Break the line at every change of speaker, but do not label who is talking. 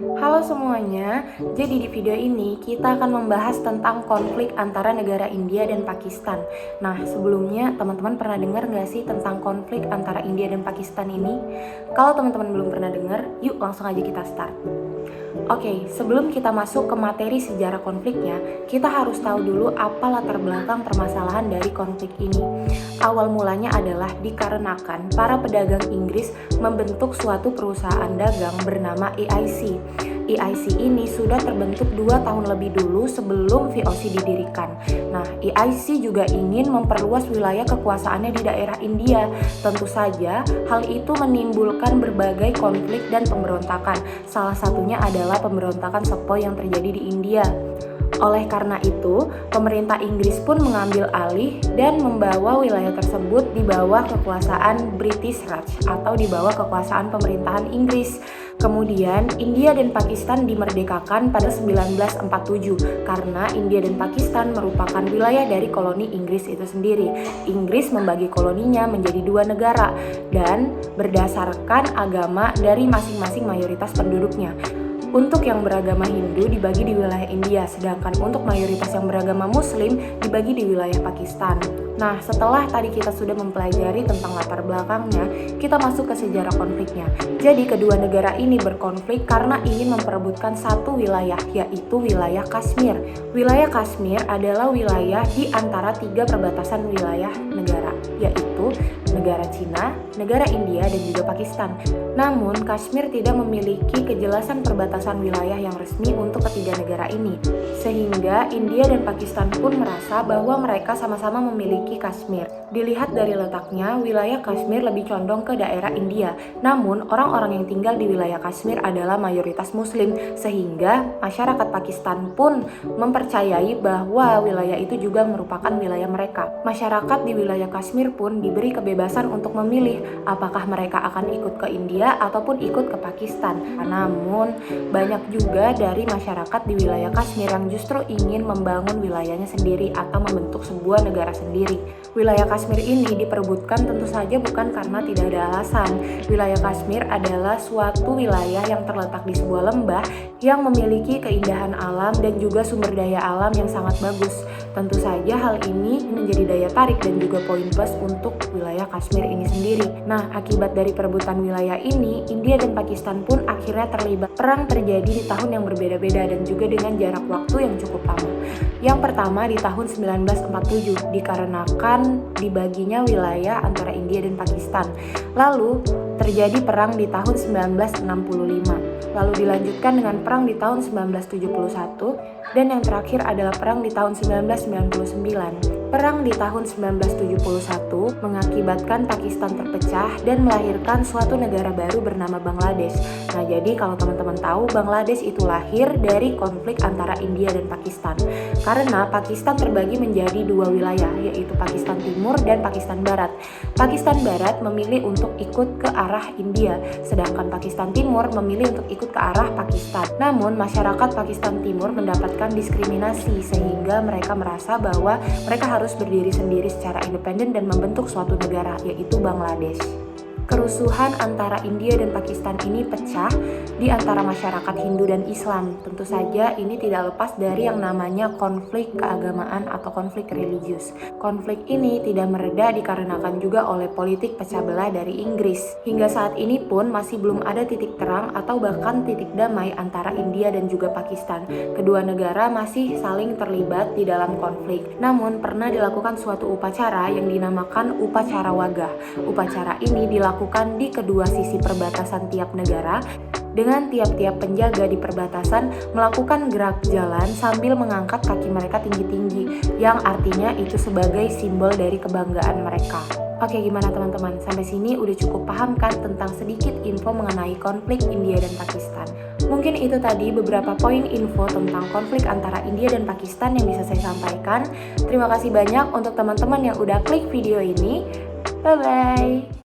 Halo semuanya, jadi di video ini kita akan membahas tentang konflik antara negara India dan Pakistan. Nah, sebelumnya teman-teman pernah dengar nggak sih tentang konflik antara India dan Pakistan ini? Kalau teman-teman belum pernah dengar, yuk langsung aja kita start. Oke, sebelum kita masuk ke materi sejarah konfliknya, kita harus tahu dulu apa latar belakang permasalahan dari konflik ini. Awal mulanya adalah dikarenakan para pedagang Inggris membentuk suatu perusahaan dagang bernama EIC. EIC ini sudah terbentuk 2 tahun lebih dulu sebelum VOC didirikan. Nah, EIC juga ingin memperluas wilayah kekuasaannya di daerah India. Tentu saja, hal itu menimbulkan berbagai konflik dan pemberontakan. Salah satunya adalah pemberontakan Sepoy yang terjadi di India. Oleh karena itu, pemerintah Inggris pun mengambil alih dan membawa wilayah tersebut di bawah kekuasaan British Raj atau di bawah kekuasaan pemerintahan Inggris. Kemudian, India dan Pakistan dimerdekakan pada 1947 karena India dan Pakistan merupakan wilayah dari koloni Inggris itu sendiri. Inggris membagi koloninya menjadi 2 negara dan berdasarkan agama dari masing-masing mayoritas penduduknya. Untuk yang beragama Hindu dibagi di wilayah India, sedangkan untuk mayoritas yang beragama Muslim dibagi di wilayah Pakistan. Nah, setelah tadi kita sudah mempelajari tentang latar belakangnya, kita masuk ke sejarah konfliknya. Jadi, kedua negara ini berkonflik karena ingin memperebutkan satu wilayah, yaitu wilayah Kashmir. Wilayah Kashmir adalah wilayah di antara 3 perbatasan wilayah negara, yaitu negara Cina, negara India, dan juga Pakistan. Namun, Kashmir tidak memiliki kejelasan perbatasan wilayah yang resmi untuk ketiga negara ini, sehingga India dan Pakistan pun merasa bahwa mereka sama-sama memiliki Kashmir. Dilihat dari letaknya, wilayah Kashmir lebih condong ke daerah India. Namun, orang-orang yang tinggal di wilayah Kashmir adalah mayoritas Muslim, sehingga masyarakat Pakistan pun mempercayai bahwa wilayah itu juga merupakan wilayah mereka. Masyarakat di wilayah Kashmir pun diberi kebebasan untuk memilih apakah mereka akan ikut ke India ataupun ikut ke Pakistan. Namun, banyak juga dari masyarakat di wilayah Kashmir yang justru ingin membangun wilayahnya sendiri atau membentuk sebuah negara sendiri. Wilayah Kashmir ini diperebutkan tentu saja bukan karena tidak ada alasan. Wilayah Kashmir adalah suatu wilayah yang terletak di sebuah lembah yang memiliki keindahan alam dan juga sumber daya alam yang sangat bagus. Tentu saja hal ini menjadi daya tarik dan juga poin plus untuk wilayah Kashmir ini sendiri. Nah, akibat dari perebutan wilayah ini, India dan Pakistan pun akhirnya terlibat. Perang terjadi di tahun yang berbeda-beda dan juga dengan jarak waktu yang cukup lama. Yang pertama di tahun 1947 dikarenakan dibaginya wilayah antara India dan Pakistan. Lalu terjadi perang di tahun 1965. Lalu dilanjutkan dengan perang di tahun 1971 dan yang terakhir adalah perang di tahun 1999. Perang di tahun 1971 mengakibatkan Pakistan terpecah dan melahirkan suatu negara baru bernama Bangladesh. Nah, jadi kalau teman-teman tahu, Bangladesh itu lahir dari konflik antara India dan Pakistan. Karena Pakistan terbagi menjadi 2 wilayah, yaitu Pakistan Timur dan Pakistan Barat. Pakistan Barat memilih untuk ikut ke arah India, sedangkan Pakistan Timur memilih untuk ikut ke arah Pakistan. Namun, masyarakat Pakistan Timur mendapatkan diskriminasi sehingga mereka merasa bahwa mereka harus berdiri sendiri secara independen dan membentuk suatu negara, yaitu Bangladesh. Kerusuhan antara India dan Pakistan ini pecah di antara masyarakat Hindu dan Islam. Tentu saja ini tidak lepas dari yang namanya konflik keagamaan atau konflik religius. Konflik ini tidak mereda dikarenakan juga oleh politik pecah belah dari Inggris. Hingga saat ini pun masih belum ada titik terang atau bahkan titik damai antara India dan juga Pakistan. Kedua negara masih saling terlibat di dalam konflik. Namun pernah dilakukan suatu upacara yang dinamakan upacara wagah. Upacara ini dilakukan di kedua sisi perbatasan tiap negara dengan tiap-tiap penjaga di perbatasan melakukan gerak jalan sambil mengangkat kaki mereka tinggi-tinggi yang artinya itu sebagai simbol dari kebanggaan mereka. Oke, gimana teman-teman? Sampai sini udah cukup paham kan tentang sedikit info mengenai konflik India dan Pakistan? Mungkin itu tadi beberapa poin info tentang konflik antara India dan Pakistan yang bisa saya sampaikan. Terima kasih banyak untuk teman-teman yang udah klik video ini. Bye-bye!